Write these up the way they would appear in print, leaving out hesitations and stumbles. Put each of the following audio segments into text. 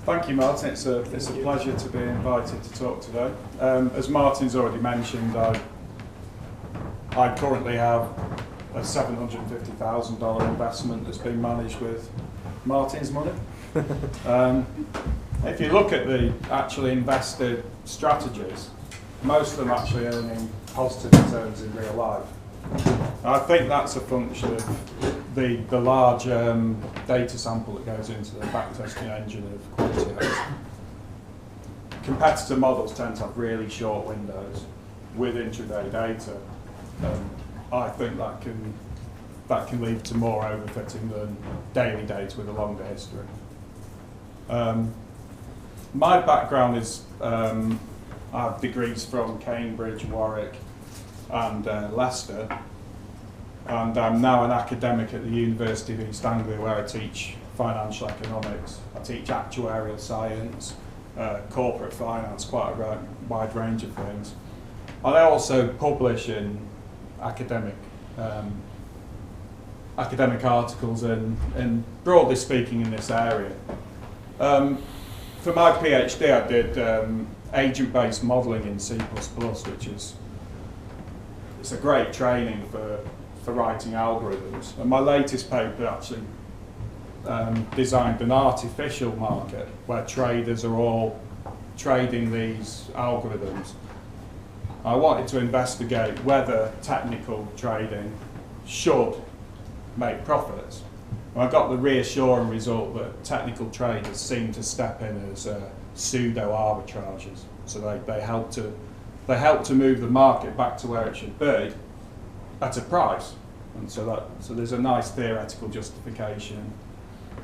Thank you, Martin. It's a pleasure to be invited to talk today. As Martin's already mentioned, I currently have a $750,000 investment that's been managed with Martin's money. If you look at the actually invested strategies, most of them actually earning positive returns in real life. I think that's a function of the large data sample that goes into the backtesting engine of Quantiacs. Competitor models tend to have really short windows with intraday data. I think that can lead to more overfitting than daily data with a longer history. My background is I have degrees from Cambridge, Warwick, and Leicester, and I'm now an academic at the University of East Anglia, where I teach financial economics. I teach actuarial science, corporate finance, quite a wide range of things. And I also publish in academic articles and broadly speaking in this area. For my PhD, I did agent-based modelling in C++, which is it's a great training for writing algorithms. And my latest paper actually designed an artificial market where traders are all trading these algorithms. I wanted to investigate whether technical trading should make profits. And I got the reassuring result that technical traders seem to step in as pseudo arbitragers. So they help to move the market back to where it should be at a price. And so there's a nice theoretical justification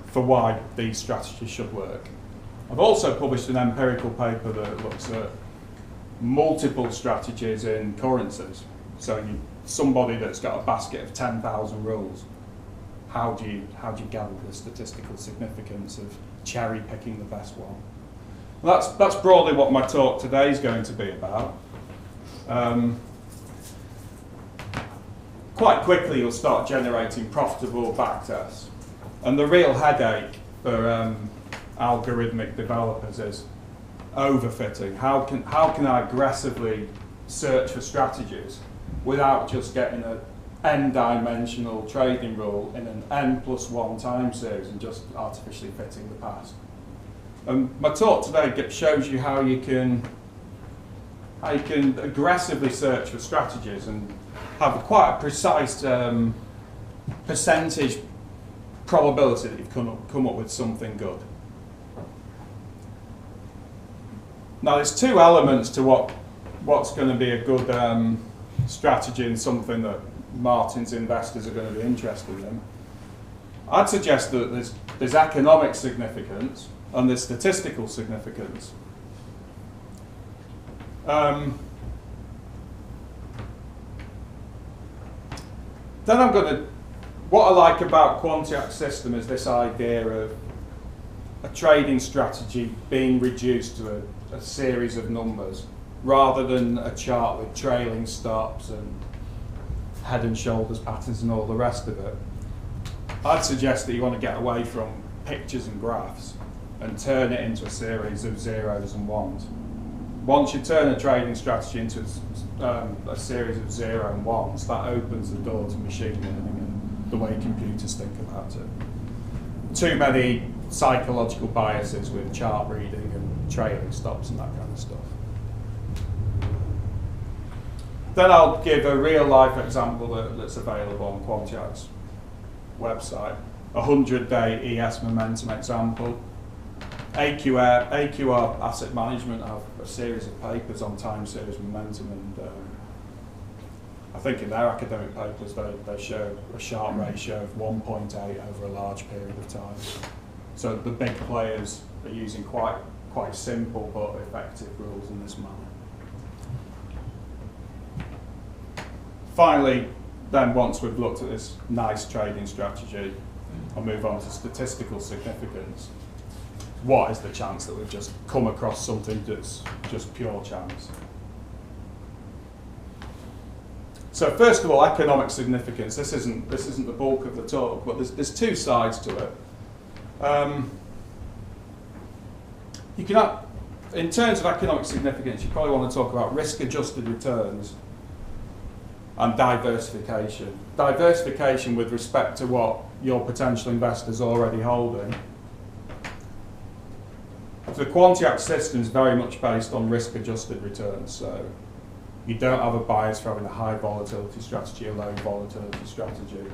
for why these strategies should work. I've also published an empirical paper that looks at multiple strategies in currencies. So somebody that's got a basket of 10,000 rules, how do you gather the statistical significance of cherry picking the best one? Well, that's broadly what my talk today is going to be about. Quite quickly you'll start generating profitable backtests. And the real headache for algorithmic developers is overfitting. How can I aggressively search for strategies without just getting an n-dimensional trading rule in an n+1 time series and just artificially fitting the past? My talk today shows you how you can aggressively search for strategies and have quite a precise percentage probability that you've come up with something good. Now there's two elements to what's going to be a good strategy and something that Martin's investors are going to be interested in. I'd suggest that there's economic significance and there's statistical significance. Then what I like about Quantiacs system is this idea of a trading strategy being reduced to a series of numbers rather than a chart with trailing stops and head and shoulders patterns and all the rest of it. I'd suggest that you want to get away from pictures and graphs and turn it into a series of zeros and ones. Once you turn a trading strategy into a series of 0 and 1s, that opens the door to machine learning and the way computers think about it. Too many psychological biases with chart reading and trailing stops and that kind of stuff. Then I'll give a real life example that's available on Quantiacs website. A 100-day ES momentum example. AQR Asset Management have a series of papers on time series momentum, and I think in their academic papers they show a Sharpe ratio of 1.8 over a large period of time. So the big players are using quite simple but effective rules in this manner. Finally, then once we've looked at this nice trading strategy, I'll move on to statistical significance. What is the chance that we've just come across something that's just pure chance? So first of all, economic significance. This isn't the bulk of the talk, but there's two sides to it. You can, in terms of economic significance, you probably want to talk about risk-adjusted returns and diversification. Diversification with respect to what your potential investors are already holding. The Quantiacs system is very much based on risk-adjusted returns, so you don't have a bias for having a high volatility strategy, a low volatility strategy.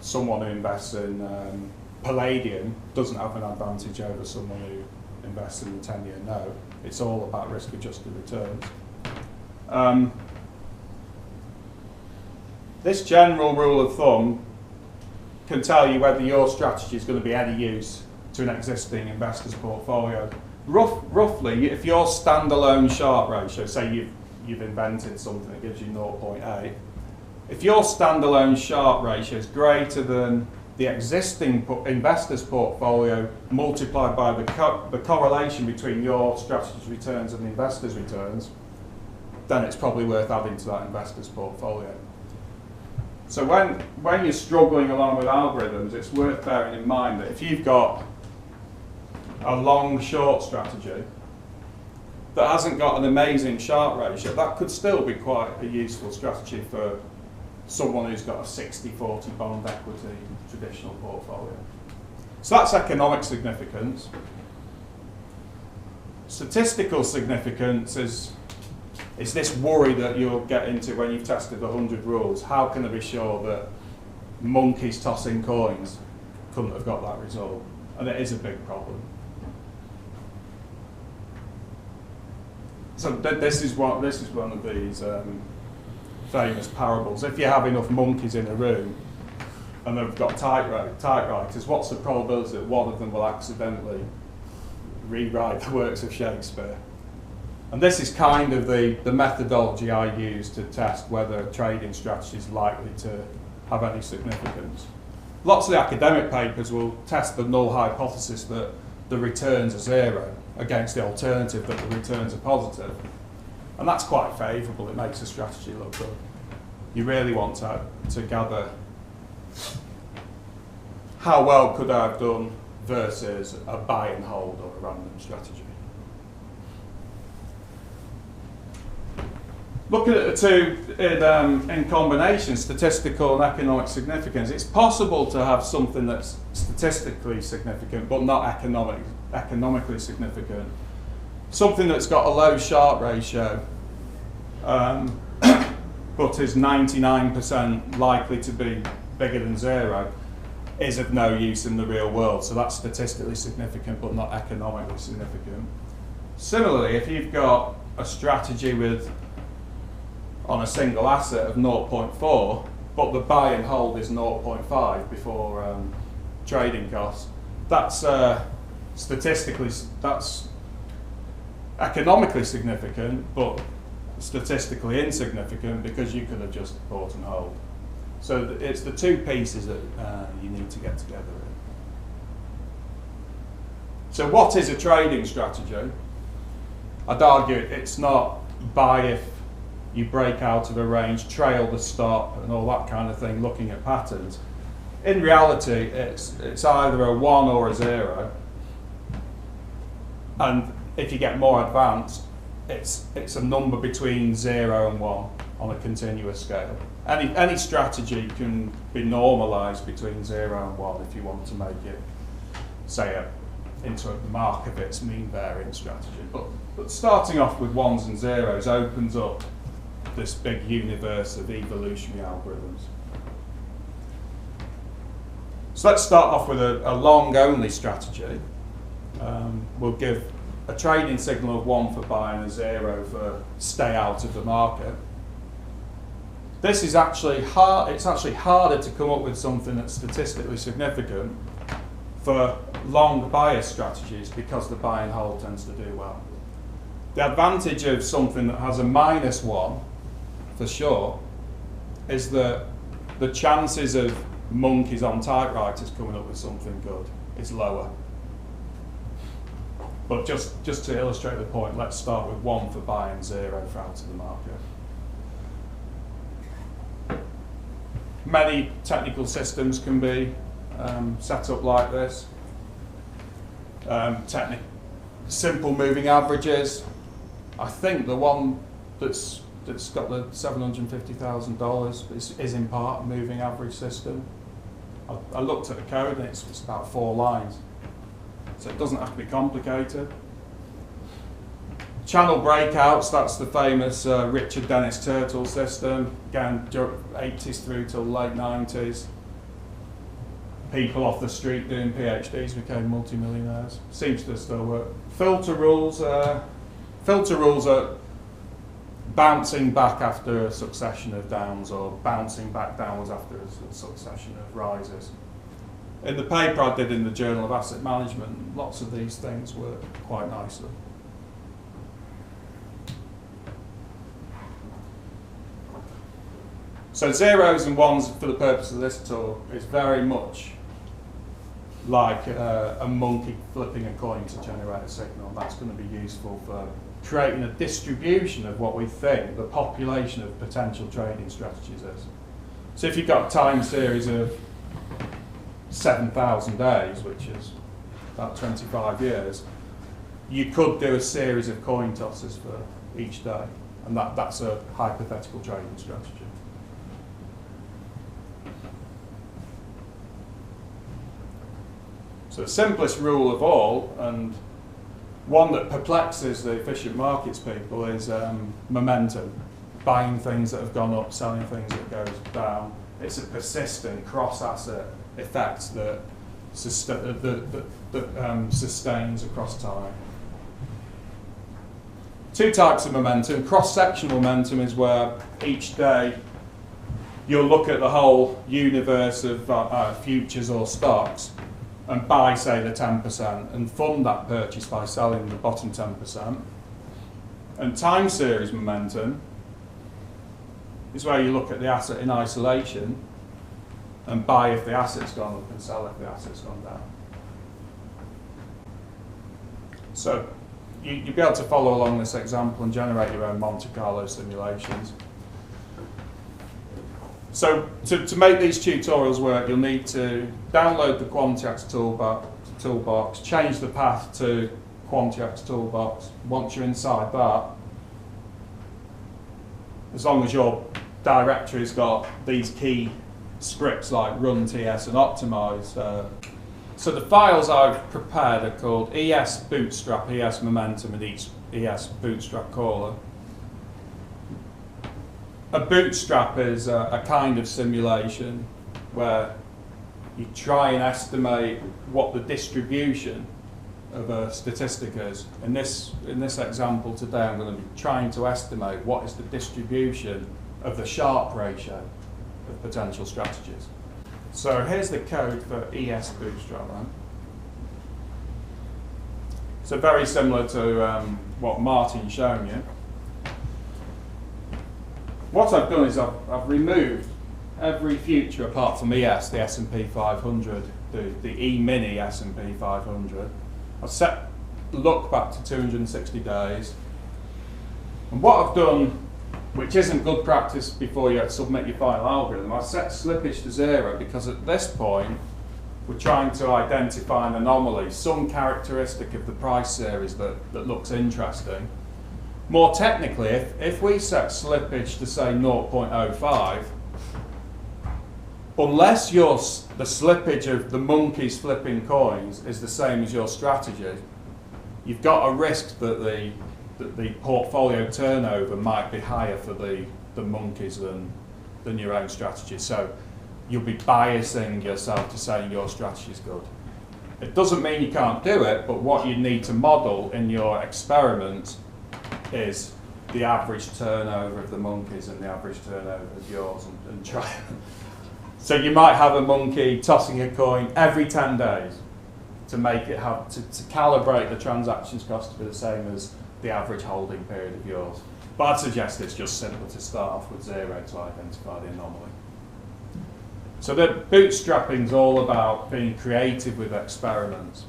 Someone who invests in palladium doesn't have an advantage over someone who invests in the 10-year note. It's all about risk-adjusted returns. This general rule of thumb can tell you whether your strategy is going to be any use to an existing investor's portfolio. Roughly, if your standalone Sharpe ratio, say you've invented something that gives you 0.8, if your standalone Sharpe ratio is greater than the existing investor's portfolio multiplied by the correlation between your strategy's returns and the investor's returns, then it's probably worth adding to that investor's portfolio. So when you're struggling along with algorithms, it's worth bearing in mind that if you've got a long-short strategy that hasn't got an amazing Sharpe ratio, that could still be quite a useful strategy for someone who's got a 60-40 bond equity traditional portfolio. So that's economic significance. Statistical significance is this worry that you'll get into when you've tested 100 rules. How can I be sure that monkeys tossing coins couldn't have got that result? And it is a big problem. So this is one of these famous parables. If you have enough monkeys in a room and they've got typewriters, what's the probability that one of them will accidentally rewrite the works of Shakespeare? And this is kind of the methodology I use to test whether a trading strategy is likely to have any significance. Lots of the academic papers will test the null hypothesis that the returns are zero against the alternative that the returns are positive. And that's quite favourable. It makes the strategy look good. You really want to gather how well could I have done versus a buy and hold or a random strategy. Looking at the two in combination, statistical and economic significance, it's possible to have something that's statistically significant but not economically significant. Something that's got a low Sharpe ratio but is 99% likely to be bigger than zero is of no use in the real world. So that's statistically significant but not economically significant. Similarly, if you've got a strategy on a single asset of 0.4, but the buy and hold is 0.5 before trading costs, that's that's economically significant, but statistically insignificant because you could have just bought and hold. So it's the two pieces that you need to get together. So what is a trading strategy? I'd argue it's not buy if you break out of a range, trail the stop and all that kind of thing, looking at patterns. In reality, it's either a 1 or a 0. And if you get more advanced, it's a number between 0 and 1 on a continuous scale. Any strategy can be normalised between 0 and 1 if you want to make it, say, into a Markovitz mean variance strategy. But starting off with 1s and 0s opens up this big universe of evolutionary algorithms. So let's start off with a long-only strategy. We'll give a trading signal of 1 for buy and a 0 for stay out of the market. This is actually hard. It's actually harder to come up with something that's statistically significant for long bias strategies because the buy and hold tends to do well. The advantage of something that has a -1 for sure is that the chances of monkeys on typewriters coming up with something good is lower. But just to illustrate the point, let's start with 1 for buy and 0 for out of the market. Many technical systems can be set up like this. simple moving averages. I think the one that's got the $750,000 is in part a moving average system. I looked at the code and it's about 4 lines. So it doesn't have to be complicated. Channel breakouts, that's the famous Richard Dennis Turtle system. Again, 80s through till late 90s. People off the street doing PhDs became multimillionaires. Seems to still work. Filter rules are bouncing back after a succession of downs, or bouncing back downwards after a succession of rises. In the paper I did in the Journal of Asset Management, lots of these things work quite nicely. So zeros and ones for the purpose of this talk is very much like a monkey flipping a coin to generate a signal. That's going to be useful for creating a distribution of what we think the population of potential trading strategies is. So if you've got a time series of 7,000 days, which is about 25 years, you could do a series of coin tosses for each day, and that's a hypothetical trading strategy. So the simplest rule of all, and one that perplexes the efficient markets people, is momentum. Buying things that have gone up, selling things that goes down. It's a persistent cross-asset effect that sustains across time. 2 types of momentum. Cross-sectional momentum is where each day you'll look at the whole universe of futures or stocks and buy, say, the 10% and fund that purchase by selling the bottom 10%. And time series momentum is where you look at the asset in isolation and buy if the asset's gone up and sell if the asset's gone down. So you'll be able to follow along this example and generate your own Monte Carlo simulations. So to make these tutorials work, you'll need to download the Quantiacs toolbox, change the path to Quantiacs toolbox. Once you're inside that, as long as your directory's got these key scripts like run, ts, and optimize. So the files I've prepared are called ES Bootstrap, ES Momentum, and ES Bootstrap Caller. A bootstrap is a kind of simulation where you try and estimate what the distribution of a statistic is. In this example today, I'm going to be trying to estimate what is the distribution of the Sharpe ratio of potential strategies. So here's the code for ES Bootstrap then. So very similar to what Martin's shown you. What I've done is I've removed every future apart from ES, the S&P 500, the E-mini S&P 500. I've set the look back to 260 days. And what I've done, which isn't good practice before you submit your final algorithm, I've set slippage to 0 because at this point we're trying to identify an anomaly, some characteristic of the price series that looks interesting. More technically, if we set slippage to say 0.05, unless the slippage of the monkeys flipping coins is the same as your strategy, you've got a risk that the portfolio turnover might be higher for the monkeys than your own strategy. So you'll be biasing yourself to saying your strategy is good. It doesn't mean you can't do it, but what you need to model in your experiment is the average turnover of the monkeys and the average turnover of yours, and try. So you might have a monkey tossing a coin every 10 days to make it have to calibrate the transactions cost to be the same as the average holding period of yours. But I'd suggest it's just simple to start off with 0 to identify the anomaly. So the bootstrapping is all about being creative with experiments.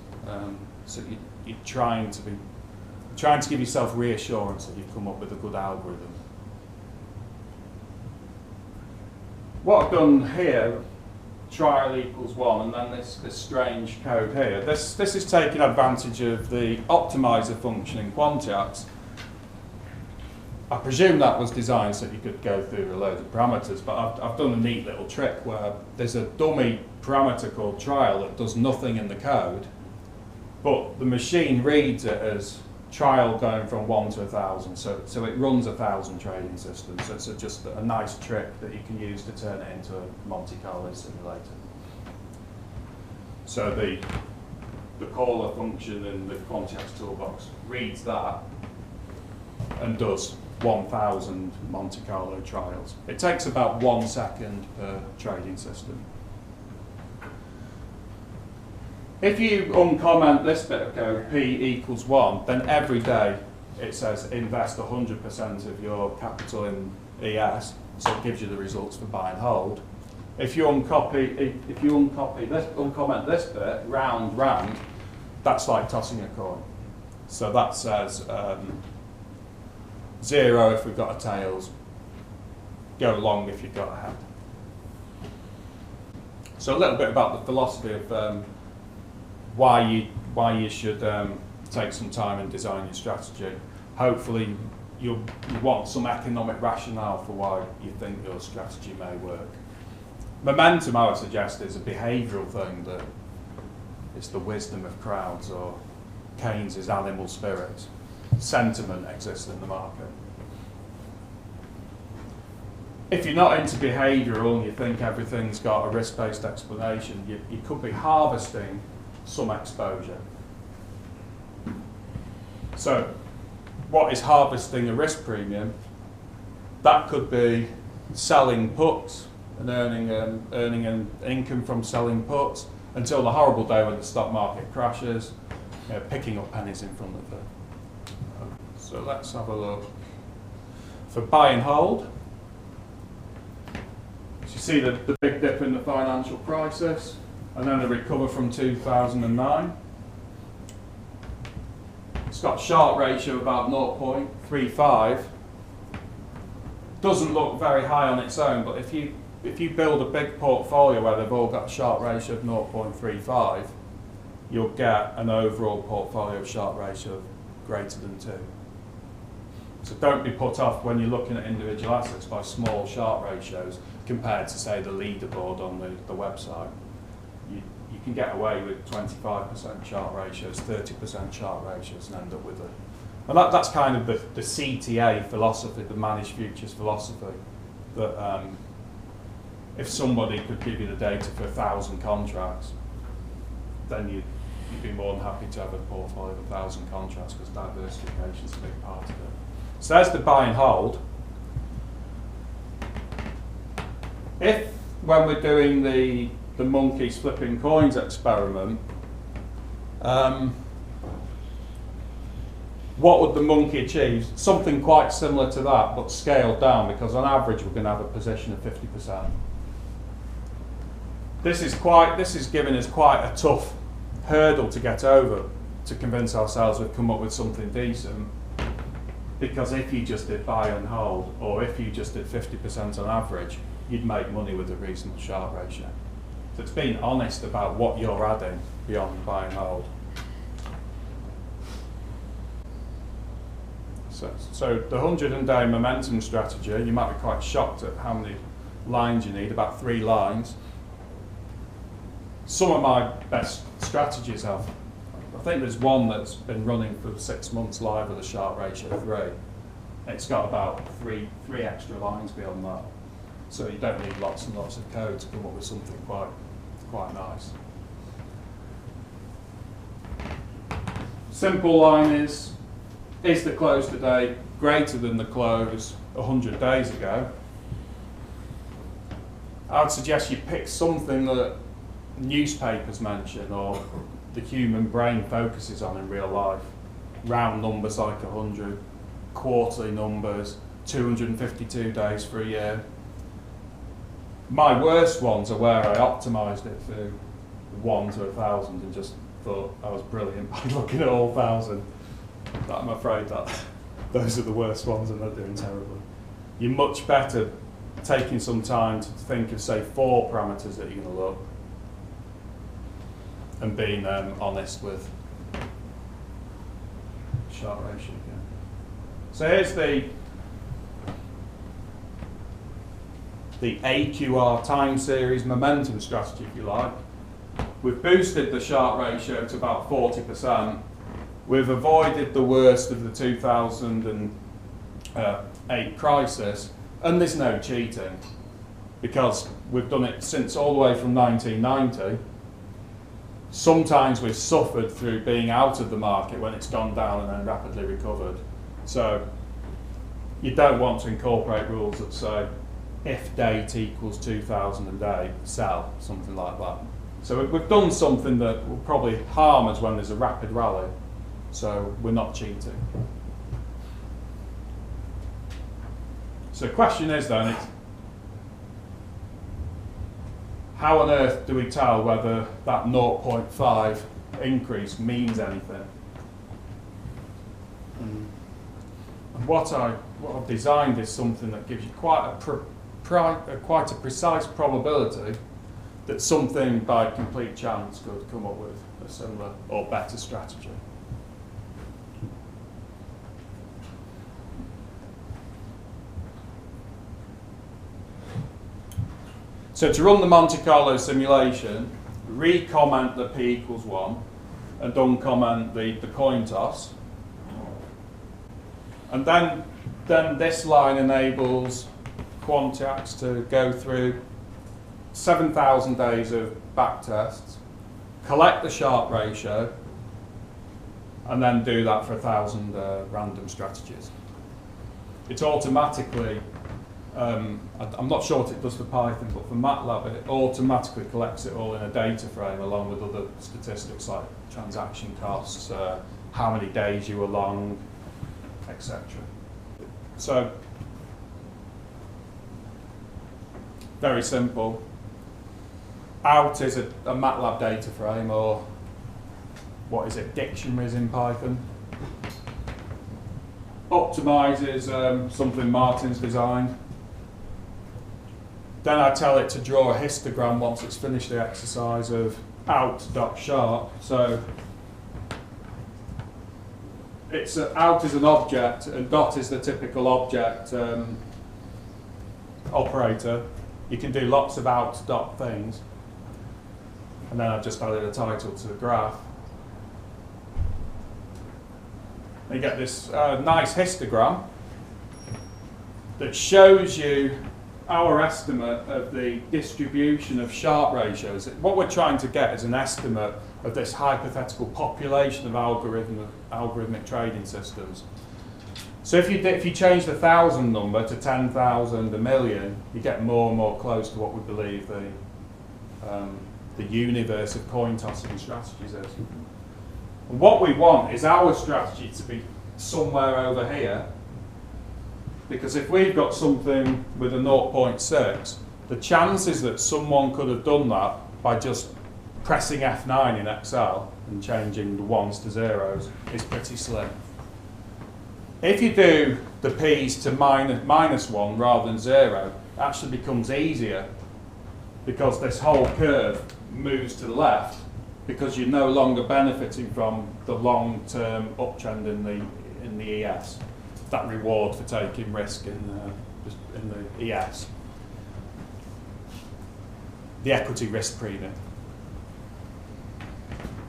So you're trying to give yourself reassurance that you've come up with a good algorithm. What I've done here trial equals 1, and then this strange code here. This is taking advantage of the optimizer function in Quantiacs. I presume that was designed so you could go through a load of parameters, but I've done a neat little trick where there's a dummy parameter called trial that does nothing in the code, but the machine reads it as trial going from 1 to 1,000, so it runs 1,000 trading systems. So it's just a nice trick that you can use to turn it into a Monte Carlo simulator. So the caller function in the Quantiacs toolbox reads that and does 1,000 Monte Carlo trials. It takes about 1 second per trading system. If you uncomment this bit of code, P equals 1, then every day it says invest 100% of your capital in ES, so it gives you the results for buy and hold. If you uncomment this bit, round, that's like tossing a coin. So that says 0 if we've got a tails, go long if you've got a head. So a little bit about the philosophy of why you should take some time and design your strategy. Hopefully you want some economic rationale for why you think your strategy may work. Momentum, I would suggest, is a behavioural thing, that it's the wisdom of crowds, or Keynes is animal spirits. Sentiment exists in the market. If you're not into behavioural and you think everything's got a risk-based explanation, you could be harvesting some exposure. So what is harvesting a risk premium? That could be selling puts and earning an income from selling puts until the horrible day when the stock market crashes, picking up pennies in front of it. So let's have a look. For buy and hold, so you see the big dip in the financial crisis, and then the recover from 2009. It's got a Sharpe ratio of about 0.35. Doesn't look very high on its own, but if you build a big portfolio where they've all got a Sharpe ratio of 0.35, you'll get an overall portfolio Sharpe ratio of greater than 2. So don't be put off when you're looking at individual assets by small Sharpe ratios compared to, say, the leaderboard on the website. You can get away with 25% Sharpe ratios, 30% Sharpe ratios, and end up with and that's kind of the CTA philosophy, the managed futures philosophy, that if somebody could give you the data for 1,000 contracts, then you'd be more than happy to have a portfolio of 1,000 contracts, because diversification is a big part of it. So there's the buy and hold. If, when we're doing the monkeys flipping coins experiment, what would the monkey achieve? Something quite similar to that, but scaled down, because on average we're going to have a position of 50%. This is giving us quite a tough hurdle to get over, to convince ourselves we've come up with something decent, because if you just did buy and hold, or if you just did 50% on average, you'd make money with a reasonable Sharpe ratio. So it's being honest about what you're adding beyond buy and hold. So the 100-day momentum strategy, you might be quite shocked at how many lines you need, about 3 lines. Some of my best strategies have, I think there's one that's been running for 6 months live with a Sharpe ratio of 3. It's got about three extra lines beyond that. So you don't need lots and lots of code to come up with something quite nice. Simple line is the close today greater than the close 100 days ago? I would suggest you pick something that newspapers mention or the human brain focuses on in real life. Round numbers like 100, quarterly numbers, 252 days for a year. My worst ones are where I optimised it for 1 to 1,000 and just thought I was brilliant by looking at all 1,000. But I'm afraid that those are the worst ones and they're doing terribly. You're much better taking some time to think of, say, 4 parameters that you're going to look, and being honest with Sharp ratio again. So here's the AQR time series momentum strategy, if you like. We've boosted the Sharp ratio to about 40%. We've avoided the worst of the 2008 crisis, and there's no cheating because we've done it since all the way from 1990. Sometimes we've suffered through being out of the market when it's gone down and then rapidly recovered. So you don't want to incorporate rules that say if date equals 2008, sell, something like that. So we've done something that will probably harm us when there's a rapid rally. So we're not cheating. So the question is then, how on earth do we tell whether that 0.5 increase means anything? And what I've designed is something that gives you quite a precise probability that something by complete chance could come up with a similar or better strategy. So to run the Monte Carlo simulation, re-comment the p equals 1 and uncomment the coin toss. And then this line enables Quantiacs to go through 7,000 days of back tests, collect the Sharp ratio, and then do that for 1,000 random strategies. It's automatically, I'm not sure what it does for Python, but for MATLAB it automatically collects it all in a data frame along with other statistics like transaction costs, how many days you were long, etc. So, very simple. Out is a MATLAB data frame, or what is it, dictionaries in Python. Optimize is something Martin's designed. Then I tell it to draw a histogram once it's finished the exercise of out.sharp. So it's out is an object, and dot is the typical object operator. You can do lots of out dot things. And then I've just added a title to the graph. You get this nice histogram that shows you our estimate of the distribution of Sharp ratios. What we're trying to get is an estimate of this hypothetical population of algorithmic trading systems. So if you change the 1,000 number to 10,000, a million, you get more and more close to what we believe the universe of coin tossing strategies is. And what we want is our strategy to be somewhere over here, because if we've got something with a 0.6, the chances that someone could have done that by just pressing F9 in Excel and changing the ones to zeros is pretty slim. If you do the p's to minus 1 rather than 0, it actually becomes easier because this whole curve moves to the left because you're no longer benefiting from the long-term uptrend in the ES, that reward for taking risk in the ES, the equity risk premium.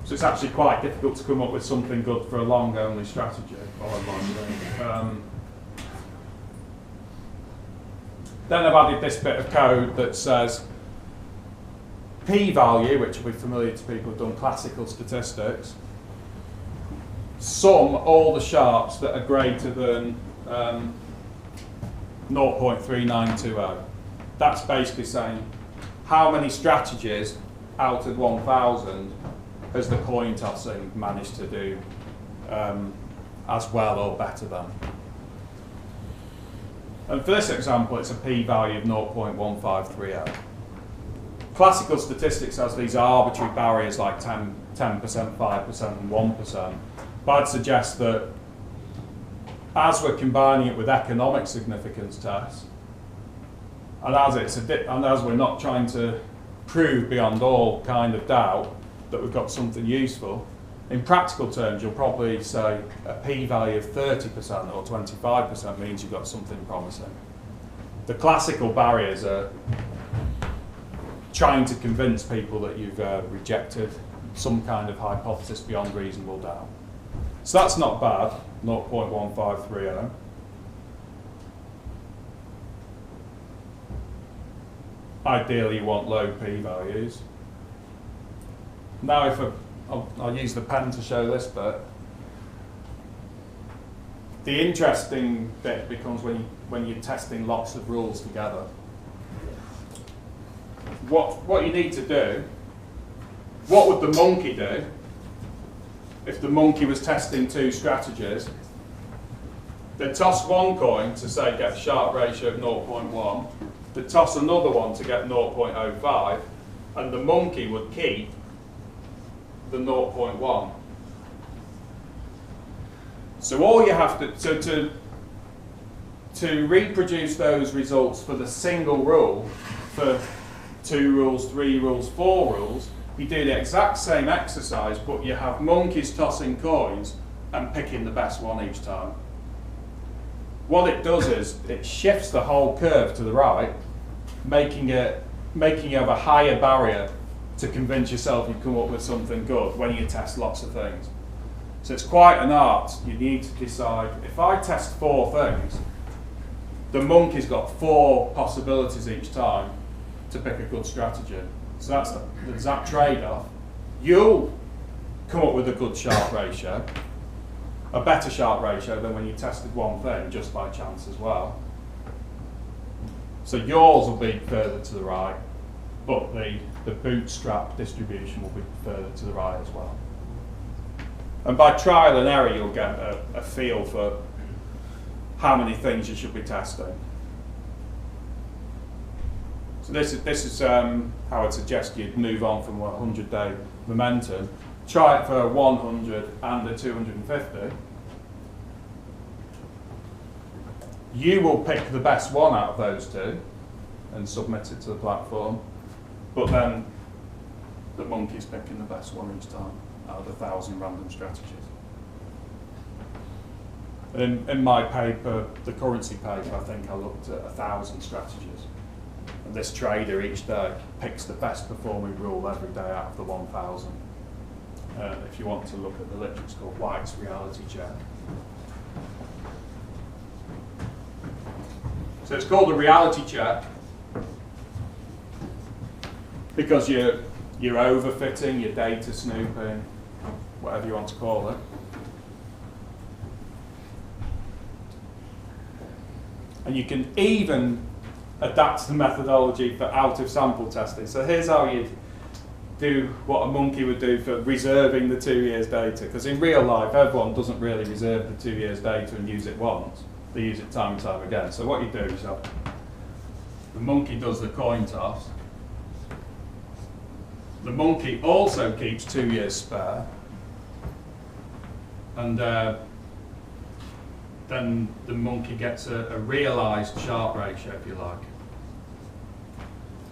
So it's actually quite difficult to come up with something good for a long-only strategy or a long-range. Then I've added this bit of code that says p-value, which will be familiar to people who've done classical statistics, sum all the sharps that are greater than 0.3920. That's basically saying how many strategies out of 1,000 has the coin tossing managed to do as well or better than. And for this example, it's a p-value of 0.1530. Classical statistics has these arbitrary barriers like 10%, 5% and 1%. But I'd suggest that as we're combining it with economic significance tests, And as we're not trying to prove beyond all kind of doubt that we've got something useful, in practical terms, you'll probably say a p-value of 30% or 25% means you've got something promising. The classical barriers are trying to convince people that you've rejected some kind of hypothesis beyond reasonable doubt. So that's not bad, 0.1530. Ideally, you want low p-values. Now, I'll use the pen to show this bit. The interesting bit becomes when you're testing lots of rules together. What you need to do, what would the monkey do if the monkey was testing two strategies? They'd toss one coin to say get a Sharpe ratio of 0.1, they'd toss another one to get 0.05, and the monkey would keep the 0.1. So all you have to reproduce those results for the single rule, for 2 rules, 3 rules, 4 rules, you do the exact same exercise, but you have monkeys tossing coins and picking the best one each time. What it does is it shifts the whole curve to the right, making you have a higher barrier to convince yourself you've come up with something good when you test lots of things. So it's quite an art. You need to decide, if I test 4 things, the monkey's got 4 possibilities each time to pick a good strategy. So that's the exact trade-off. You'll come up with a good Sharpe ratio, a better Sharpe ratio than when you tested one thing just by chance as well. So yours will be further to the right, but the bootstrap distribution will be further to the right as well. And by trial and error, you'll get a feel for how many things you should be testing. So this is how I'd suggest you'd move on from a 100-day momentum. Try it for a 100 and a 250. You will pick the best one out of those 2 and submit it to the platform. But then the monkey's picking the best one each time out of 1,000 random strategies. In my paper, the currency paper, I think I looked at 1,000 strategies. And this trader each day picks the best performing rule every day out of the 1,000. If you want to look at the literature, it's called White's reality check. So it's called a reality check because you're overfitting, you're data snooping, whatever you want to call it. And you can even adapt the methodology for out-of-sample testing. So here's how you do what a monkey would do for reserving the 2 years data. Because in real life, everyone doesn't really reserve the 2 years data and use it once. They use it time and time again. So what you do is the monkey does the coin toss. The monkey also keeps 2 years spare. And then the monkey gets a realised Sharpe ratio, if you like.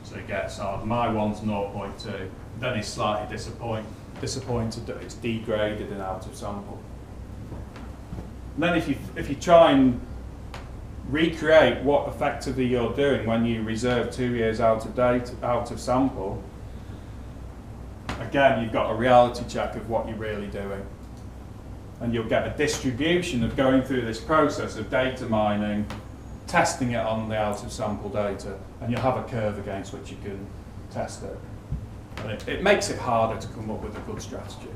So it gets, my one's 0.2. Then he's slightly disappointed that it's degraded and out of sample. And then if you try and recreate what effectively you're doing when you reserve 2 years out of data, out of sample, again, you've got a reality check of what you're really doing. And you'll get a distribution of going through this process of data mining, testing it on the out-of-sample data, and you'll have a curve against which you can test it. And it makes it harder to come up with a good strategy.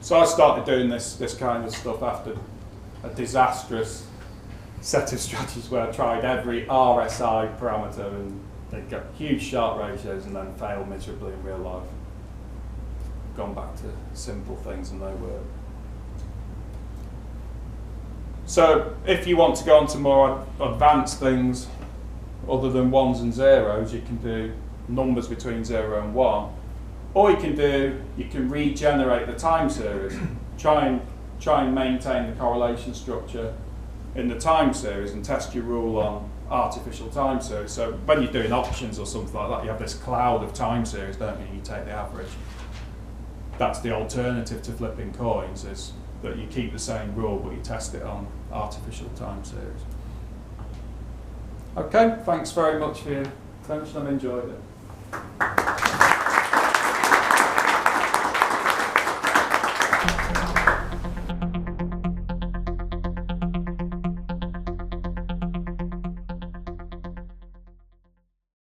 So I started doing this kind of stuff after a disastrous set of strategies where I tried every RSI parameter and they got huge Sharpe ratios and then failed miserably in real life. Gone back to simple things and they work. So if you want to go on to more advanced things other than 1s and 0s, you can do numbers between 0 and 1. Or you can regenerate the time series. Try and maintain the correlation structure in the time series and test your rule on artificial time series. So when you're doing options or something like that, you have this cloud of time series, don't you? You take the average. That's the alternative to flipping coins, is that you keep the same rule but you test it on artificial time series. Okay, thanks very much for your attention. I've enjoyed it.